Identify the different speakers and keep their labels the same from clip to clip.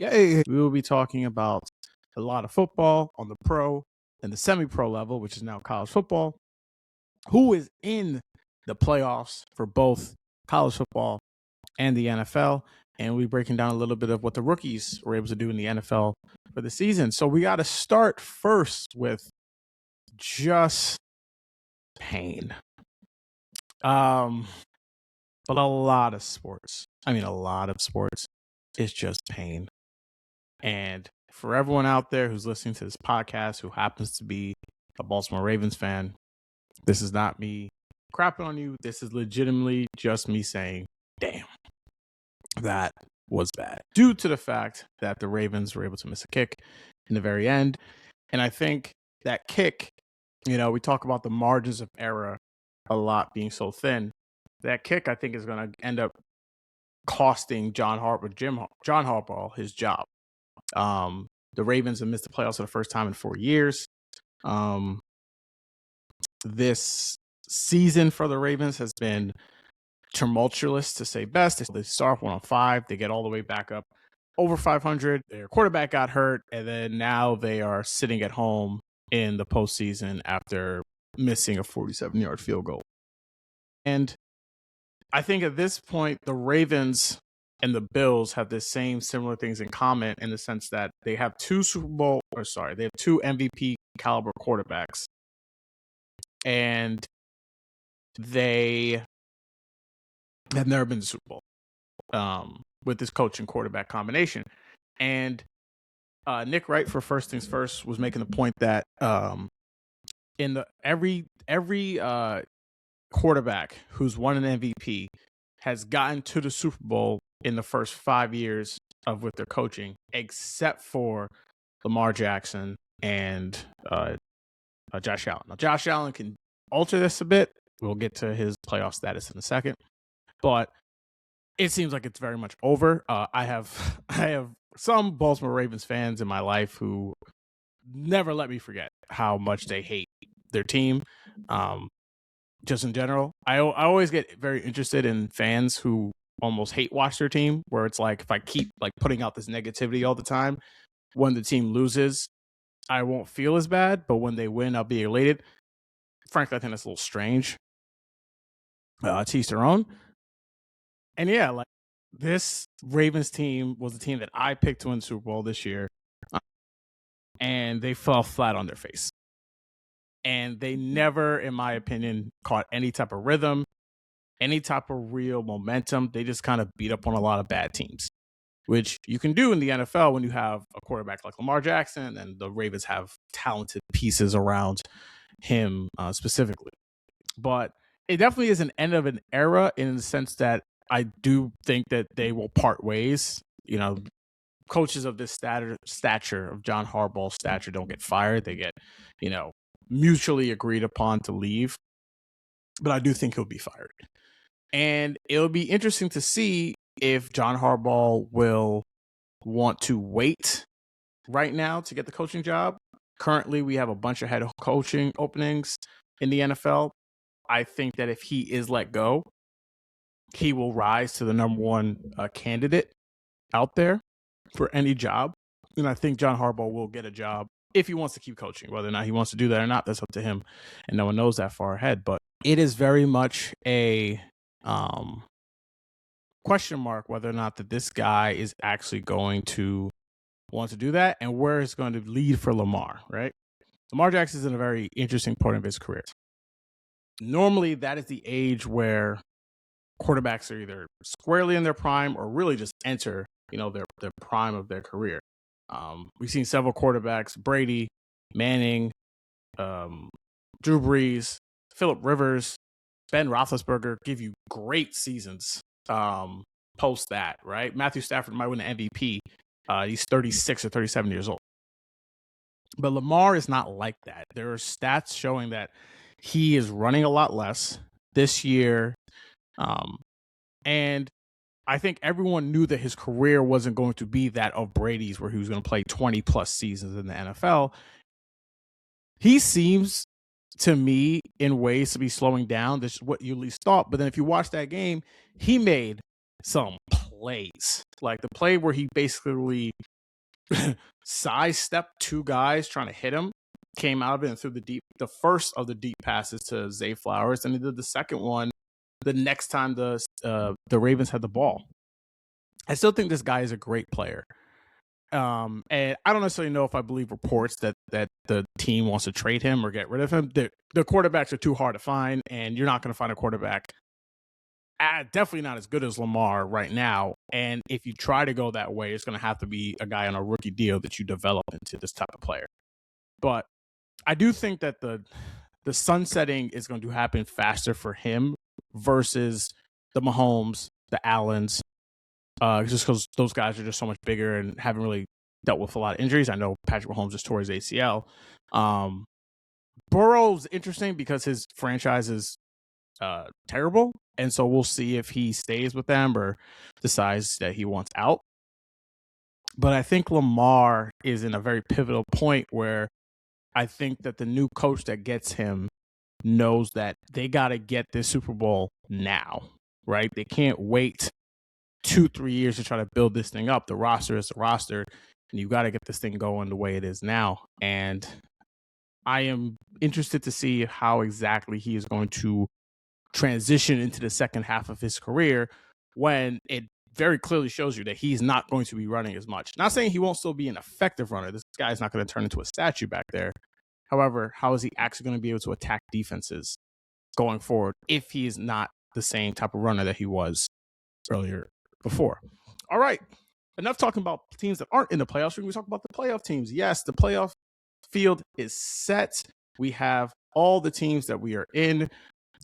Speaker 1: Yay! We will be talking about a lot of football on the pro and the semi-pro level, which is now college football. Who is in the playoffs for both college football and the NFL? And we'll be breaking down a little bit of what the rookies were able to do in the NFL for the season. So we got to start first with just pain. But a lot of sports is just pain. And for everyone out there who's listening to this podcast who happens to be a Baltimore Ravens fan, this is not me crapping on you. This is legitimately just me saying, damn, that was bad. Due to the fact that the Ravens were able to miss a kick in the very end. And I think that kick, we talk about the margins of error a lot being so thin. That kick, I think, is going to end up costing John Harbaugh his job. The Ravens have missed the playoffs for the first time in 4 years. This season for the Ravens has been tumultuous, to say best. They start off 1-5. They get all the way back up over 500. Their quarterback got hurt, and then now they are sitting at home in the postseason after missing a 47-yard field goal. And I think at this point, the Ravens and the Bills have the same similar things in common in the sense that they have two MVP caliber quarterbacks. And they have never been to the Super Bowl with this coach and quarterback combination. And Nick Wright, for First Things First, was making the point that in the every quarterback who's won an MVP has gotten to the Super Bowl in the first 5 years with their coaching, except for Lamar Jackson and Josh Allen. Now, Josh Allen can alter this a bit. We'll get to his playoff status in a second, but it seems like it's very much over. I have some Baltimore Ravens fans in my life who never let me forget how much they hate their team. Just in general, I always get very interested in fans who almost hate watch their team, where it's like, if I keep like putting out this negativity all the time, when the team loses, I won't feel as bad, but when they win, I'll be elated. Frankly, I think that's a little strange. To each their own. And yeah, like this Ravens team was the team that I picked to win the Super Bowl this year, and they fell flat on their face. And they never, in my opinion, caught any type of rhythm, any type of real momentum. They just kind of beat up on a lot of bad teams, which you can do in the NFL when you have a quarterback like Lamar Jackson, and the Ravens have talented pieces around him specifically. But it definitely is an end of an era in the sense that I do think that they will part ways. Coaches of this stature, of John Harbaugh's stature, don't get fired. They get, mutually agreed upon to leave. But I do think he'll be fired. And it'll be interesting to see if John Harbaugh will want to wait right now to get the coaching job. Currently, we have a bunch of head coaching openings in the NFL. I think that if he is let go, he will rise to the number one candidate out there for any job. And I think John Harbaugh will get a job if he wants to keep coaching. Whether or not he wants to do that or not, that's up to him. And no one knows that far ahead. But it is very much a question mark whether or not that this guy is actually going to want to do that, and where it's going to lead for Lamar, right? Lamar Jackson is in a very interesting part of his career. Normally, that is the age where quarterbacks are either squarely in their prime or really just enter, their prime of their career. We've seen several quarterbacks: Brady, Manning, Drew Brees, Phillip Rivers, Ben Roethlisberger, give you great seasons post that, right? Matthew Stafford might win an MVP. He's 36 or 37 years old. But Lamar is not like that. There are stats showing that he is running a lot less this year. And I think everyone knew that his career wasn't going to be that of Brady's, where he was going to play 20 plus seasons in the NFL. He seems to me in ways to be slowing down. This is what you at least thought. But then if you watch that game, he made some plays, like the play where he basically sidestepped two guys trying to hit him, came out of it and threw the first of the deep passes to Zay Flowers, and he did the second one the next time the Ravens had the ball. I still think this guy is a great player. And I don't necessarily know if I believe reports that the team wants to trade him or get rid of him. The quarterbacks are too hard to find, and you're not going to find a quarterback definitely not as good as Lamar right now. And if you try to go that way, it's going to have to be a guy on a rookie deal that you develop into this type of player. But I do think that the sunsetting is going to happen faster for him versus the Mahomes, the Allens, just because those guys are just so much bigger and haven't really dealt with a lot of injuries. I know Patrick Mahomes just tore his ACL. Burrow's interesting because his franchise is terrible, and so we'll see if he stays with them or decides that he wants out. But I think Lamar is in a very pivotal point where I think that the new coach that gets him knows that they got to get this Super Bowl now, right? They can't wait 2-3 years to try to build this thing up. The roster is the roster, and you got to get this thing going the way it is now. And I am interested to see how exactly he is going to transition into the second half of his career when it very clearly shows you that he's not going to be running as much. Not saying he won't still be an effective runner. This guy's not going to turn into a statue back there. However, how is he actually going to be able to attack defenses going forward if he is not the same type of runner that he was earlier before? All right. Enough talking about teams that aren't in the playoffs. We're going to talk about the playoff teams. Yes, the playoff field is set. We have all the teams that we are in.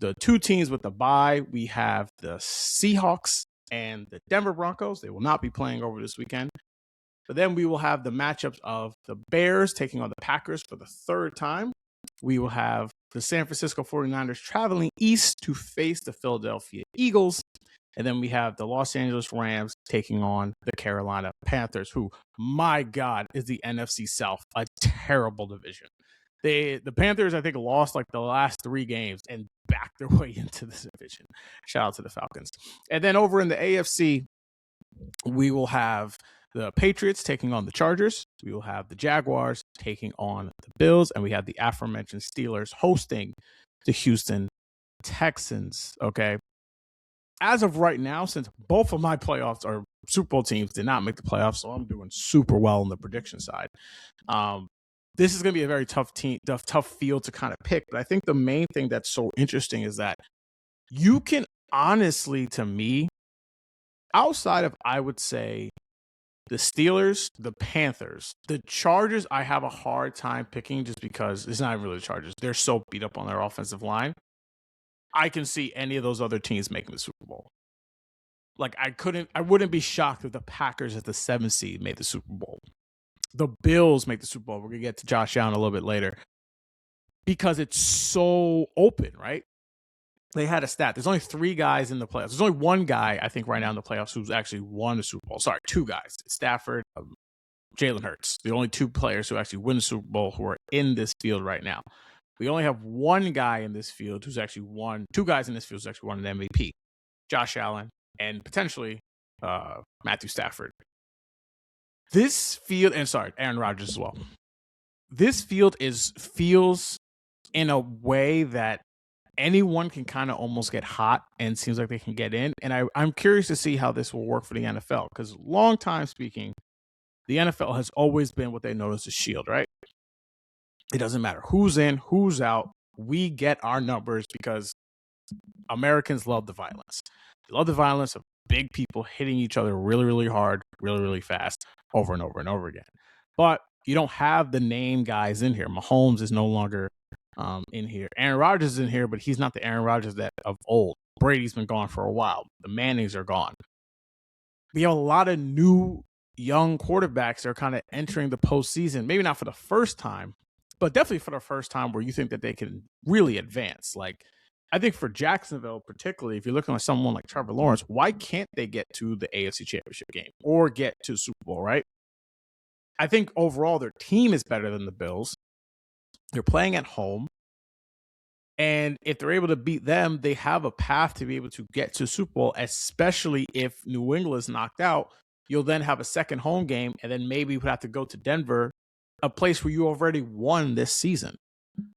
Speaker 1: The two teams with the bye, we have the Seahawks and the Denver Broncos. They will not be playing over this weekend. But then we will have the matchups of the Bears taking on the Packers for the third time. We will have the San Francisco 49ers traveling east to face the Philadelphia Eagles. And then we have the Los Angeles Rams taking on the Carolina Panthers, who, my God, is the NFC South, a terrible division. The Panthers, I think, lost like the last 3 games and backed their way into this division. Shout out to the Falcons. And then over in the AFC, we will have the Patriots taking on the Chargers. We will have the Jaguars taking on the Bills. And we have the aforementioned Steelers hosting the Houston Texans. Okay. As of right now, since both of my playoffs or Super Bowl teams did not make the playoffs, so I'm doing super well on the prediction side. This is going to be a very tough field to kind of pick. But I think the main thing that's so interesting is that you can honestly, to me, outside of, I would say, the Steelers, the Panthers, the Chargers, I have a hard time picking just because it's not really the Chargers. They're so beat up on their offensive line. I can see any of those other teams making the Super Bowl. Like, I wouldn't be shocked if the Packers at the 7th seed made the Super Bowl. The Bills make the Super Bowl. We're going to get to Josh Allen a little bit later because it's so open, right? They had a stat. There's only 3 guys in the playoffs. There's only 1 guy, I think, right now in the playoffs who's actually won a Super Bowl. Sorry, 2 guys. Stafford, Jalen Hurts. The only 2 players who actually win the Super Bowl who are in this field right now. We only have 1 guy in this field who's actually won, 2 guys in this field who's actually won an MVP. Josh Allen and potentially Matthew Stafford. This field, and sorry, Aaron Rodgers as well. This field feels in a way that anyone can kind of almost get hot and seems like they can get in. And I'm curious to see how this will work for the NFL because long time speaking, the NFL has always been what they know as a shield, right? It doesn't matter who's in, who's out. We get our numbers because Americans love the violence. They love the violence of big people hitting each other really, really hard, really, really fast, over and over and over again. But you don't have the name guys in here. Mahomes is no longer in here. Aaron Rodgers is in here, but he's not the Aaron Rodgers that of old. Brady's been gone for a while. The Mannings are gone. We have a lot of new young quarterbacks that are kind of entering the postseason, maybe not for the first time, but definitely for the first time where you think that they can really advance. Like, I think for Jacksonville, particularly, if you're looking at someone like Trevor Lawrence, why can't they get to the AFC Championship game or get to the Super Bowl, right? I think overall their team is better than the Bills. They're playing at home. And if they're able to beat them, they have a path to be able to get to Super Bowl, especially if New England is knocked out. You'll then have a second home game, and then maybe you would have to go to Denver, a place where you already won this season.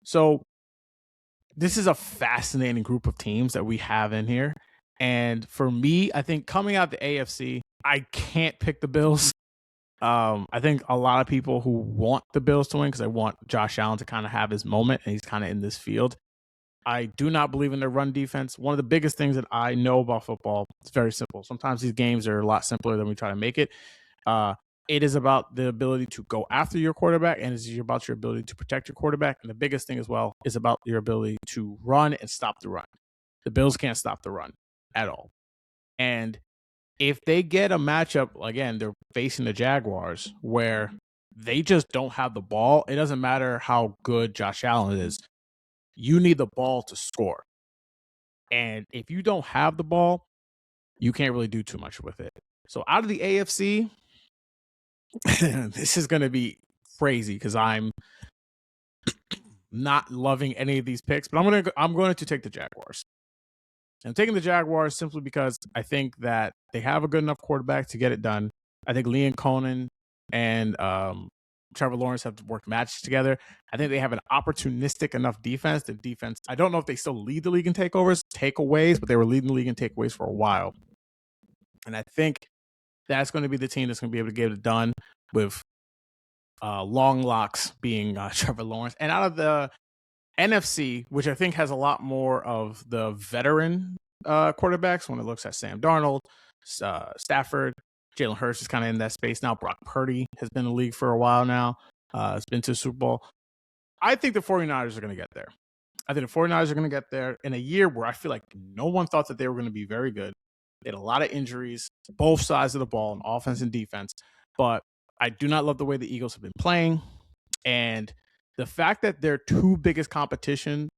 Speaker 1: So this is a fascinating group of teams that we have in here. And for me, I think coming out the AFC, I can't pick the Bills. I think a lot of people who want the Bills to win because they want Josh Allen to kind of have his moment, and he's kind of in this field. I do not believe in their run defense. One of the biggest things that I know about football, it's very simple. Sometimes these games are a lot simpler than we try to make it. It is about the ability to go after your quarterback, and it's about your ability to protect your quarterback. And the biggest thing as well is about your ability to run and stop the run. The Bills can't stop the run at all. And if they get a matchup, again, they're facing the Jaguars, where they just don't have the ball. It doesn't matter how good Josh Allen is. You need the ball to score. And if you don't have the ball, you can't really do too much with it. So out of the AFC, this is going to be crazy because I'm not loving any of these picks, but I'm going to take the Jaguars. I'm taking the Jaguars simply because I think that they have a good enough quarterback to get it done. I think Liam Cohen and Trevor Lawrence have worked matches together. I think they have an opportunistic enough defense. The defense, I don't know if they still lead the league in takeaways, but they were leading the league in takeaways for a while. And I think that's going to be the team that's going to be able to get it done with long locks being Trevor Lawrence. And out of the NFC, which I think has a lot more of the veteran quarterbacks when it looks at Sam Darnold, Stafford, Jalen Hurts is kind of in that space now. Brock Purdy has been in the league for a while now. Has been to the Super Bowl. I think the 49ers are going to get there. I think the 49ers are going to get there in a year where I feel like no one thought that they were going to be very good. They had a lot of injuries, both sides of the ball, on offense and defense. But I do not love the way the Eagles have been playing. And the fact that their two biggest competition,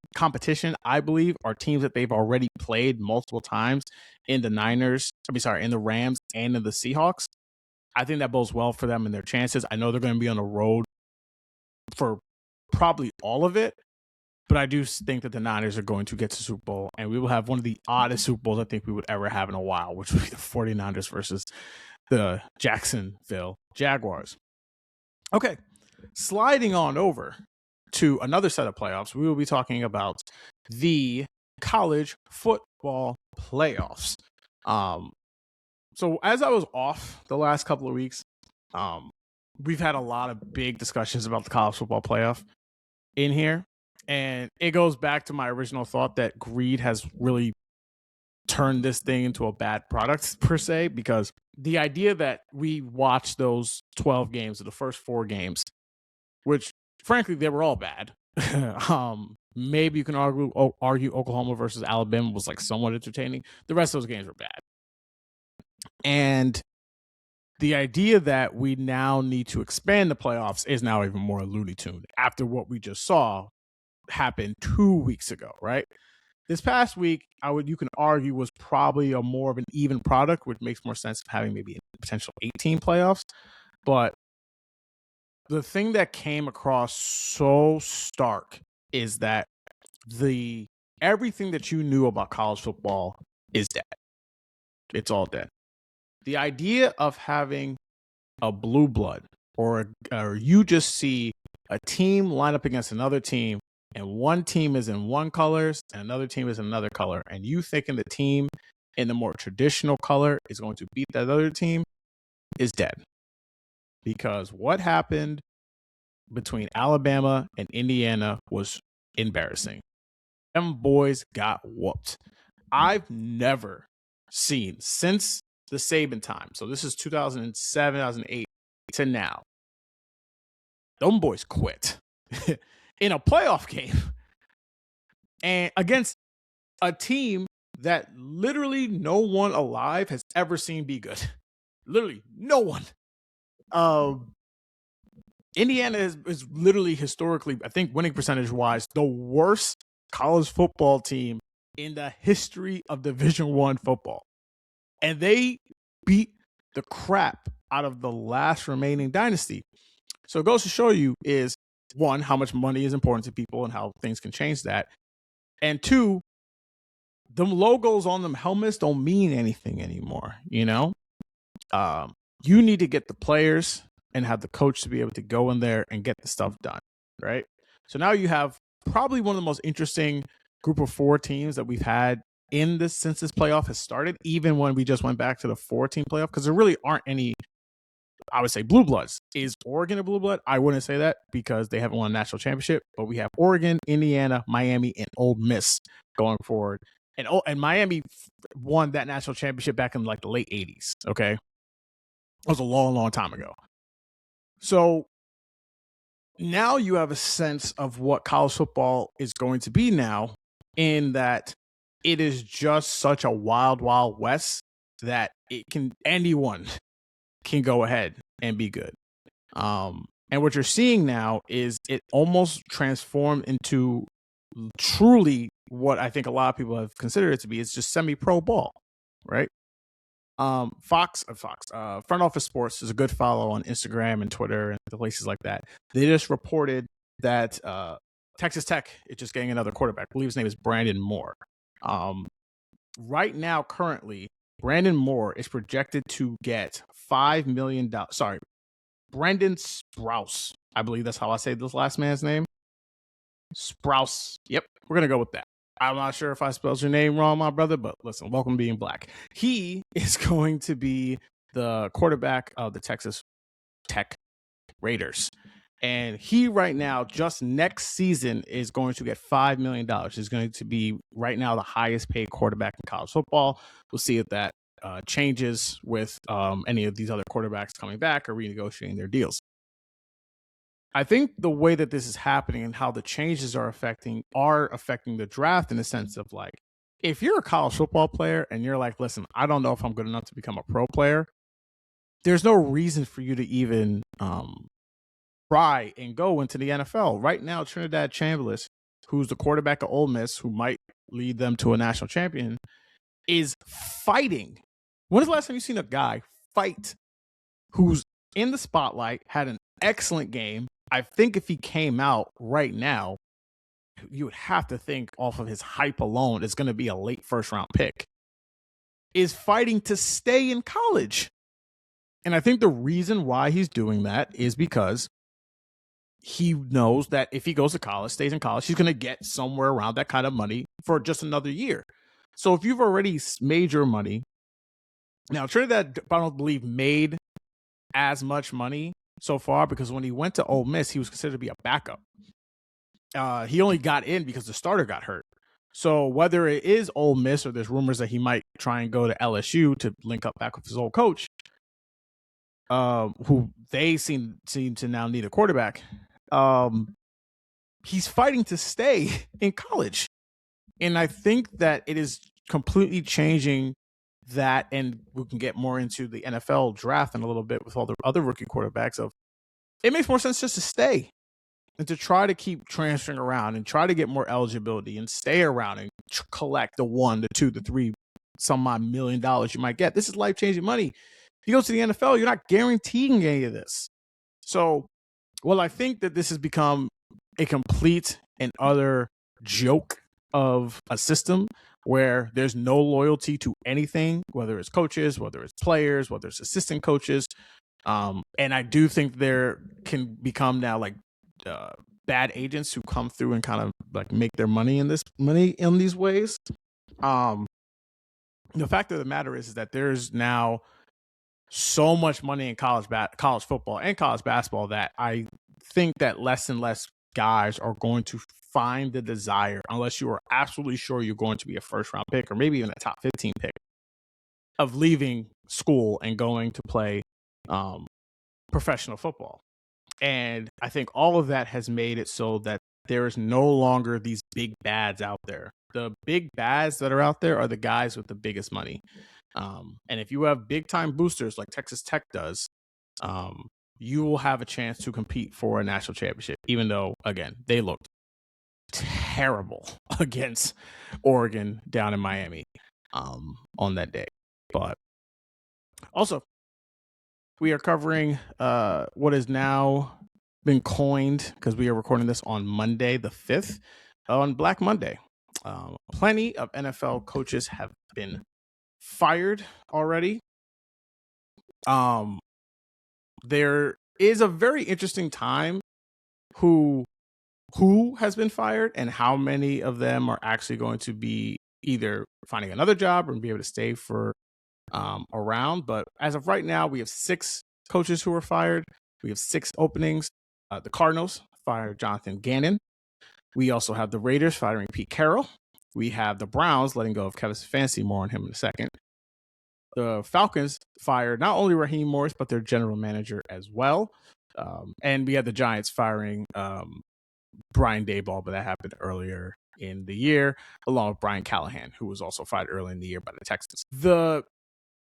Speaker 1: I believe, are teams that they've already played multiple times in the in the Rams and in the Seahawks. I think that bodes well for them and their chances. I know they're going to be on the road for probably all of it, but I do think that the Niners are going to get to Super Bowl, and we will have one of the oddest Super Bowls I think we would ever have in a while, which would be the 49ers versus the Jacksonville Jaguars. Okay, sliding on over to another set of playoffs, we will be talking about the college football playoffs. So as I was off the last couple of weeks, we've had a lot of big discussions about the college football playoff in here. And it goes back to my original thought that greed has really turned this thing into a bad product per se, because the idea that we watched those 12 games or the first 4 games, which frankly, they were all bad. Maybe you can argue Oklahoma versus Alabama was like somewhat entertaining. The rest of those games were bad. And the idea that we now need to expand the playoffs is now even more Looney Tune after what we just saw happen 2 weeks ago, right? This past week, you can argue was probably a more of an even product, which makes more sense of having maybe a potential 18 playoffs. But the thing that came across so stark is that everything that you knew about college football is dead. It's all dead. The idea of having a blue blood or you just see a team line up against another team, and one team is in one colors and another team is in another color, and you thinking the team in the more traditional color is going to beat that other team is dead. Because what happened between Alabama and Indiana was embarrassing. Them boys got whooped. I've never seen since the Saban time, so this is 2007, 2008 to now, them boys quit in a playoff game and against a team that literally no one alive has ever seen be good. Literally no one. Indiana is literally historically, I think winning percentage wise, the worst college football team in the history of Division I football. And they beat the crap out of the last remaining dynasty. So it goes to show you is, one, how much money is important to people and how things can change that. And two, the logos on them helmets don't mean anything anymore, you know? you need to get the players and have the coach to be able to go in there and get the stuff done, right? So now you have probably one of the most interesting group of 4 teams that we've had in this since this playoff has started, even when we just went back to the 4-team playoff, because there really aren't any, I would say, blue bloods. Is Oregon a blue blood? I wouldn't say that because they haven't won a national championship, but we have Oregon, Indiana, Miami, and Ole Miss going forward. And Miami won that national championship back in like the late 80s, okay? It was a long, long time ago. So now you have a sense of what college football is going to be now, in that it is just such a wild, wild west that anyone can go ahead and be good. And what you're seeing now is it almost transformed into truly what I think a lot of people have considered it to be. It's just semi-pro ball, right? Front Office Sports is a good follow on Instagram and Twitter and the places like that. They just reported that Texas Tech is just getting another quarterback. I believe his name is Brandon Moore. Right now, currently, Brandon Moore is projected to get $5 million. Sorry, Brendan Sprouse. I believe that's how I say this last man's name. Sprouse. Yep, we're going to go with that. I'm not sure if I spelled your name wrong, my brother, but listen, welcome to Being Black. He is going to be the quarterback of the Texas Tech Raiders. And he right now, just next season, is going to get $5 million. He's going to be right now the highest paid quarterback in college football. We'll see if that changes with any of these other quarterbacks coming back or renegotiating their deals. I think the way that this is happening and how the changes are affecting the draft, in the sense of, like, if you're a college football player and you're like, listen, I don't know if I'm good enough to become a pro player, there's no reason for you to even try and go into the NFL. Right now, Trinidad Chambliss, who's the quarterback of Ole Miss, who might lead them to a national champion, is fighting. When is the last time you've seen a guy fight who's in the spotlight, had an excellent game? I think if he came out right now, you would have to think off of his hype alone, it's going to be a late first round pick, is fighting to stay in college. And I think the reason why he's doing that is because he knows that if he goes to college, stays in college, he's going to get somewhere around that kind of money for just another year. So if you've already made your money, now Trinidad, I don't believe, made as much money so far, because when he went to Ole Miss, he was considered to be a backup. He only got in because the starter got hurt. So whether it is Ole Miss or there's rumors that he might try and go to LSU to link up back with his old coach, who they seem to now need a quarterback, he's fighting to stay in college. And I think that it is completely changing that, and we can get more into the NFL draft in a little bit with all the other rookie quarterbacks. Of it makes more sense just to stay and to try to keep transferring around and try to get more eligibility and stay around and collect the $1, the $2, the $3, some odd $1 million you might get. This is life-changing money. If you go to the NFL, you're not guaranteeing any of this. So, well, I think that this has become a complete and utter joke of a system where there's no loyalty to anything, whether it's coaches, whether it's players, whether it's assistant coaches. And I do think there can become now like bad agents who come through and kind of like make their money in these ways. The fact of the matter is that there's now so much money in college football and college basketball that I think that less and less guys are going to find the desire, unless you are absolutely sure you're going to be a first round pick or maybe even a top 15 pick, of leaving school and going to play professional football. And I think all of that has made it so that there is no longer these big bads out there. The big bads that are out there are the guys with the biggest money. And if you have big time boosters like Texas Tech does, you will have a chance to compete for a national championship, even though, again, they looked terrible against Oregon down in Miami on that day. But also, we are covering what has now been coined, because we are recording this on Monday the 5th, on Black Monday. Plenty of NFL coaches have been fired already. there is a very interesting time who has been fired and how many of them are actually going to be either finding another job or be able to stay for around. But as of right now, we have 6 coaches who are fired. We have 6 openings. The Cardinals fired Jonathan Gannon. We also have the Raiders firing Pete Carroll. We have the Browns letting go of Kevin Stefanski. More on him in a second. The Falcons fired not only Raheem Morris, but their general manager as well. And we had the Giants firing Brian Daboll, but that happened earlier in the year, along with Brian Callahan, who was also fired early in the year by the Texans. The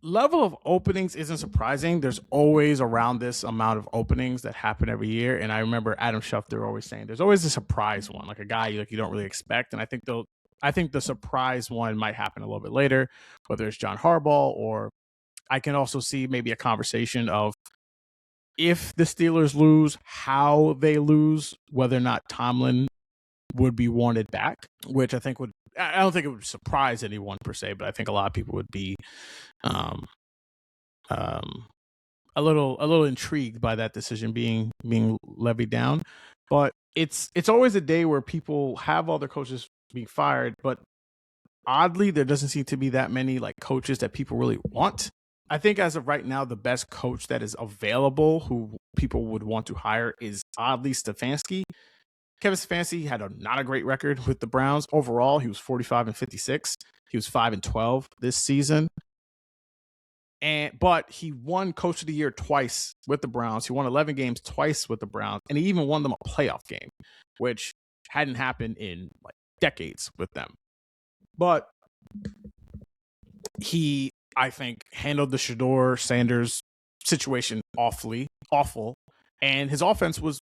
Speaker 1: level of openings isn't surprising. There's always around this amount of openings that happen every year. And I remember Adam Schefter always saying there's always a surprise one, like a guy you don't really expect. And I think the surprise one might happen a little bit later, whether it's John Harbaugh, or I can also see maybe a conversation of if the Steelers lose, how they lose, whether or not Tomlin would be wanted back, which I don't think it would surprise anyone per se, but I think a lot of people would be a little intrigued by that decision being levied down. But it's always a day where people have all their coaches being fired, but oddly, there doesn't seem to be that many like coaches that people really want. I think as of right now, the best coach that is available who people would want to hire is oddly Stefanski. Kevin Stefanski had not a great record with the Browns. Overall, he was 45-56. He was 5-12 this season. But he won Coach of the Year twice with the Browns. He won 11 games twice with the Browns, and he even won them a playoff game, which hadn't happened in like decades with them. But he, I think, handled the Shedeur Sanders situation awful, and his offense was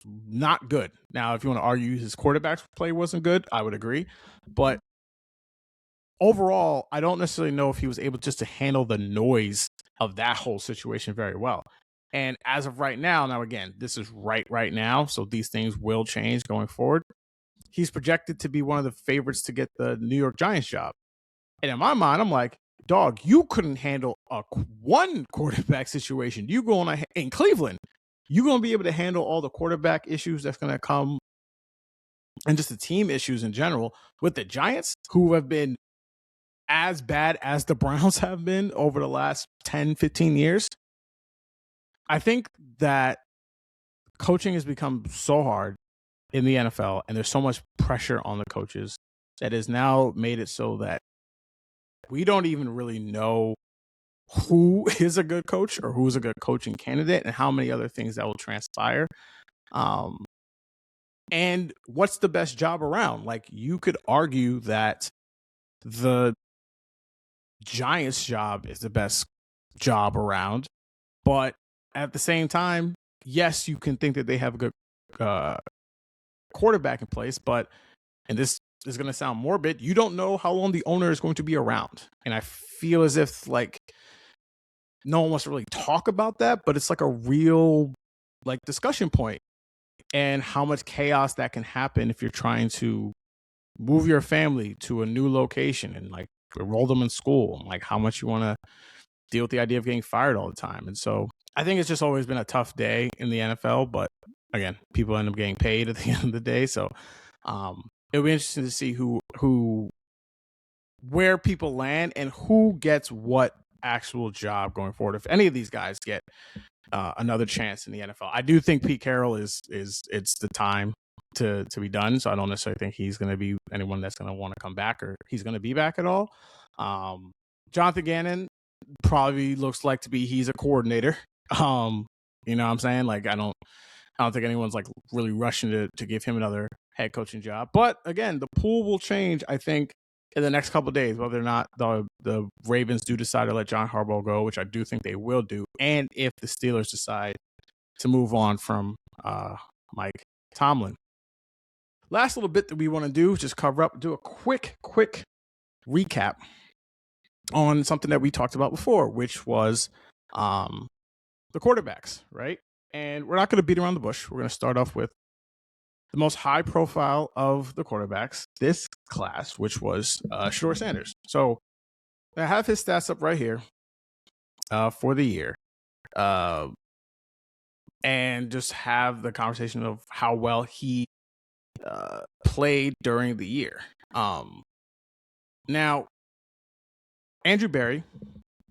Speaker 1: not good. Now, if you want to argue his quarterback play wasn't good, I would agree. But overall, I don't necessarily know if he was able just to handle the noise of that whole situation very well. And as of right now, again, this is right now, so these things will change going forward. He's projected to be one of the favorites to get the New York Giants job. And in my mind, I'm like, dog, you couldn't handle one quarterback situation. You go on in Cleveland, you're going to be able to handle all the quarterback issues that's going to come and just the team issues in general with the Giants, who have been as bad as the Browns have been over the last 10, 15 years. I think that coaching has become so hard in the NFL, and there's so much pressure on the coaches that has now made it so that we don't even really know who is a good coach or who's a good coaching candidate and how many other things that will transpire. And what's the best job around? Like, you could argue that the Giants job is the best job around, but at the same time, yes, you can think that they have a good quarterback in place, but, and this is going to sound morbid, you don't know how long the owner is going to be around. And I feel as if like no one wants to really talk about that, but it's like a real like discussion point, and how much chaos that can happen if you're trying to move your family to a new location and like enroll them in school, and like how much you want to deal with the idea of getting fired all the time. And so I think it's just always been a tough day in the NFL, but again, people end up getting paid at the end of the day. So it'll be interesting to see where people land and who gets what actual job going forward. If any of these guys get another chance in the NFL, I do think Pete Carroll is it's the time to be done. So I don't necessarily think he's going to be anyone that's going to want to come back or he's going to be back at all. Jonathan Gannon probably looks like he's a coordinator. You know what I'm saying? Like, I don't think anyone's like really rushing to give him another head coaching job. But again, the pool will change, I think, in the next couple of days, whether or not the Ravens do decide to let John Harbaugh go, which I do think they will do, and if the Steelers decide to move on from Mike Tomlin. Last little bit that we want to do is just do a quick recap on something that we talked about before, which was the quarterbacks, right? And we're not going to beat around the bush. We're going to start off with the most high profile of the quarterbacks this class, which was Shedeur Sanders. So I have his stats up right here for the year. and just have the conversation of how well he played during the year. Now, Andrew Berry,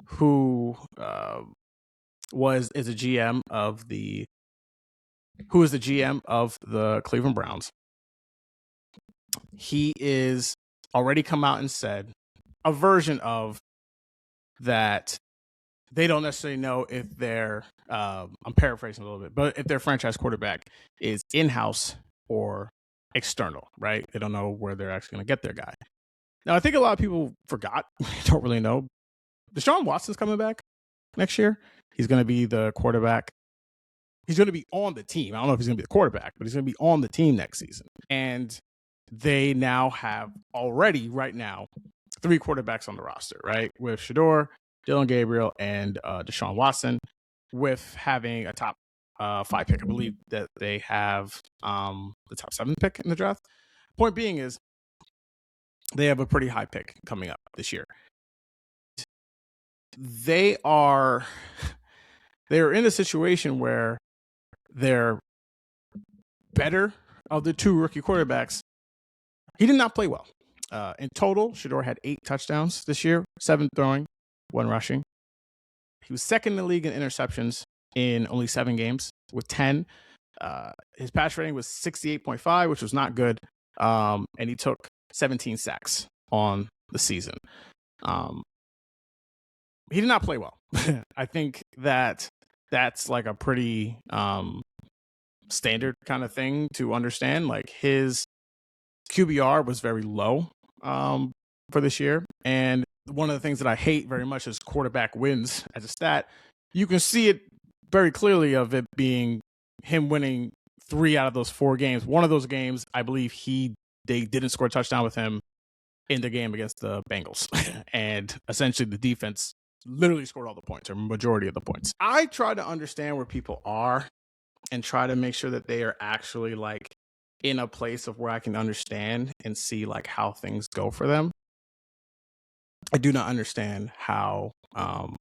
Speaker 1: who is the GM of the Cleveland Browns, he is already come out and said a version of that. They don't necessarily know if their I'm paraphrasing a little bit, but if their franchise quarterback is in-house or external, right? They don't know where they're actually going to get their guy. Now, I think a lot of people forgot, don't really know. Deshaun Watson's coming back next year. He's going to be the quarterback. He's going to be on the team. I don't know if he's going to be the quarterback, but he's going to be on the team next season. And they now have already, right now, 3 quarterbacks on the roster, right? With Shedeur, Dillon Gabriel, and Deshaun Watson, with having a top 5 pick. I believe that they have the top 7 pick in the draft. Point being is they have a pretty high pick coming up this year. They're in a situation where they're better of the 2 rookie quarterbacks. He did not play well. In total, Shedeur had 8 touchdowns this year, 7 throwing, 1 rushing. He was second in the league in interceptions in only 7 games with 10. His pass rating was 68.5, which was not good. And he took 17 sacks on the season. He did not play well. I think that's like a pretty standard kind of thing to understand. Like, his QBR was very low for this year. And one of the things that I hate very much is quarterback wins as a stat. You can see it very clearly of it being him winning 3 out of those 4 games. One of those games, I believe they didn't score a touchdown with him in the game against the Bengals. And essentially the defense literally scored all the points, or majority of the points. I try to understand where people are and try to make sure that they are actually like in a place of where I can understand and see like how things go for them. I do not understand how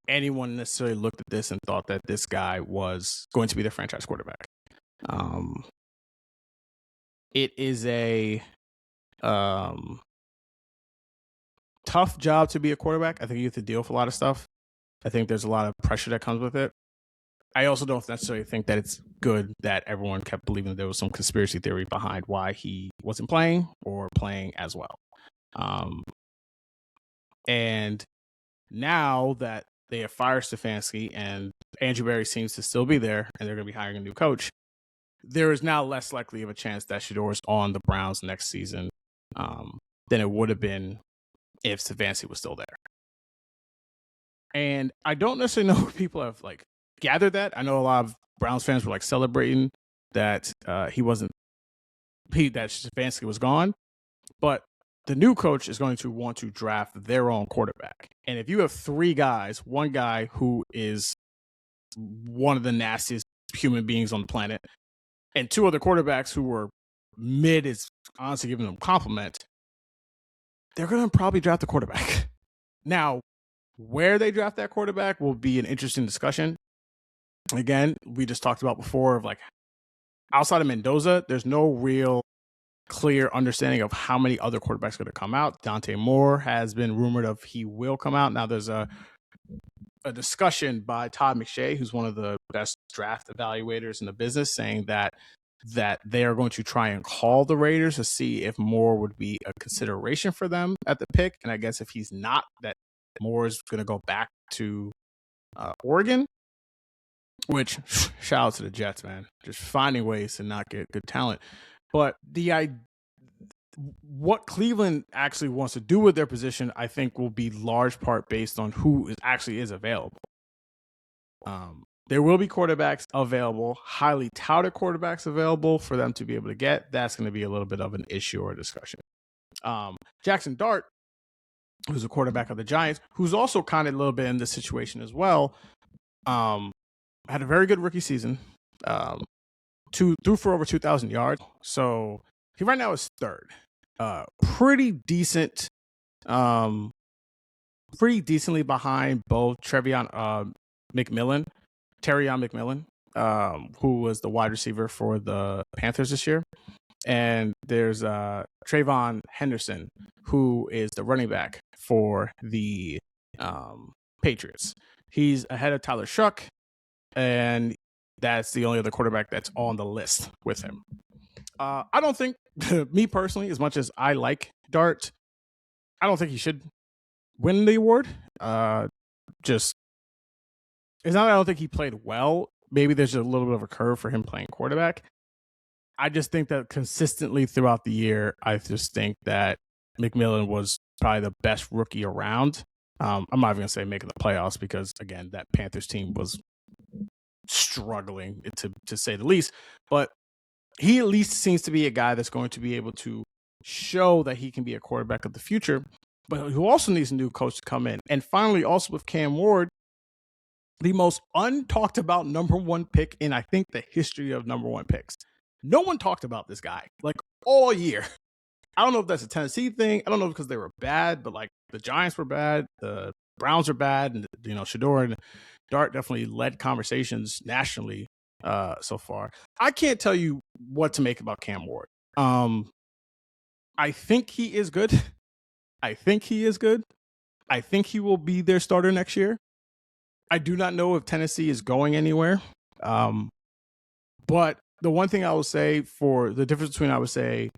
Speaker 1: anyone necessarily looked at this and thought that this guy was going to be the franchise quarterback. It is a tough job to be a quarterback. I think you have to deal with a lot of stuff. I think there's a lot of pressure that comes with it. I also don't necessarily think that it's good that everyone kept believing that there was some conspiracy theory behind why he wasn't playing or playing as well. And now that they have fired Stefanski and Andrew Berry seems to still be there and they're going to be hiring a new coach, there is now less likely of a chance that Shedeur is on the Browns next season than it would have been if Stefanski was still there. And I don't necessarily know if people have like gathered that. I know a lot of Browns fans were like celebrating that that Stefanski was gone, but the new coach is going to want to draft their own quarterback. And if you have 3 guys, one guy who is one of the nastiest human beings on the planet, and 2 other quarterbacks who were mid, is honestly giving them a compliment, they're going to probably draft the quarterback. Now, where they draft that quarterback will be an interesting discussion. Again, we just talked about before of like, outside of Mendoza, there's no real clear understanding of how many other quarterbacks are going to come out. Dante Moore has been rumored of he will come out. Now there's a discussion by Todd McShay, who's one of the best draft evaluators in the business, saying that they are going to try and call the Raiders to see if Moore would be a consideration for them at the pick. And I guess if he's not, that Moore is going to go back to Oregon, which shout out to the Jets, man. Just finding ways to not get good talent. But what Cleveland actually wants to do with their position, I think, will be large part based on who actually is available. There will be quarterbacks available, highly touted quarterbacks available for them to be able to get. That's going to be a little bit of an issue or a discussion. Jackson Dart, who's a quarterback of the Giants, who's also kind of a little bit in this situation as well, had a very good rookie season. Threw for over 2,000 yards. So he right now is 3rd. Pretty decent, pretty decently behind both Terrion McMillan, who was the wide receiver for the Panthers this year. And there's Trayvon Henderson, who is the running back for the Patriots. He's ahead of Tyler Shuck, and that's the only other quarterback that's on the list with him. I don't think, me personally, as much as I like Dart, I don't think he should win the award. Just, it's not that I don't think he played well. Maybe there's a little bit of a curve for him playing quarterback. I just think that consistently throughout the year, I just think that McMillan was probably the best rookie around. I'm not even going to say making the playoffs because, again, that Panthers team was struggling, to say the least. But he at least seems to be a guy that's going to be able to show that he can be a quarterback of the future, but who also needs a new coach to come in. And finally, also with Cam Ward, the most untalked about number one pick in, I think, the history of number one picks. No one talked about this guy like all year. I don't know if that's a Tennessee thing. I don't know because they were bad, but like the Giants were bad, the Browns are bad, and Shedeur and Dart definitely led conversations nationally so far. I can't tell you what to make about Cam Ward. I think he is good. I think he will be their starter next year. I do not know if Tennessee is going anywhere. But the one thing I will say for the difference between, I would say,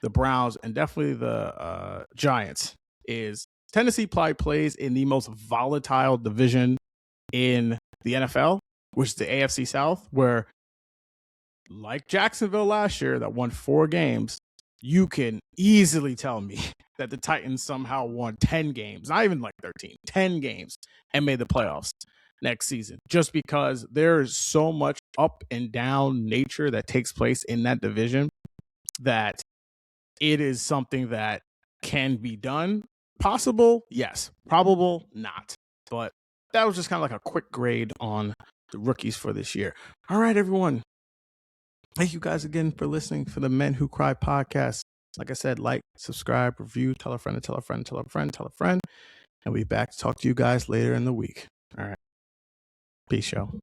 Speaker 1: the Browns and definitely the Giants is Tennessee probably plays in the most volatile division in the NFL, which is the AFC South, where, like Jacksonville last year that won 4 games, you can easily tell me that the Titans somehow won 10 games, not even like 13, 10 games, and made the playoffs next season, just because there is so much up and down nature that takes place in that division that it is something that can be done. Possible, yes. Probable, not. But that was just kind of like a quick grade on the rookies for this year. All right, everyone. Thank you guys again for listening for the Men Who Cry podcast. Like I said, like, subscribe, review, tell a friend, tell a friend, tell a friend, tell a friend. And we'll be back to talk to you guys later in the week. All right. Peace, y'all.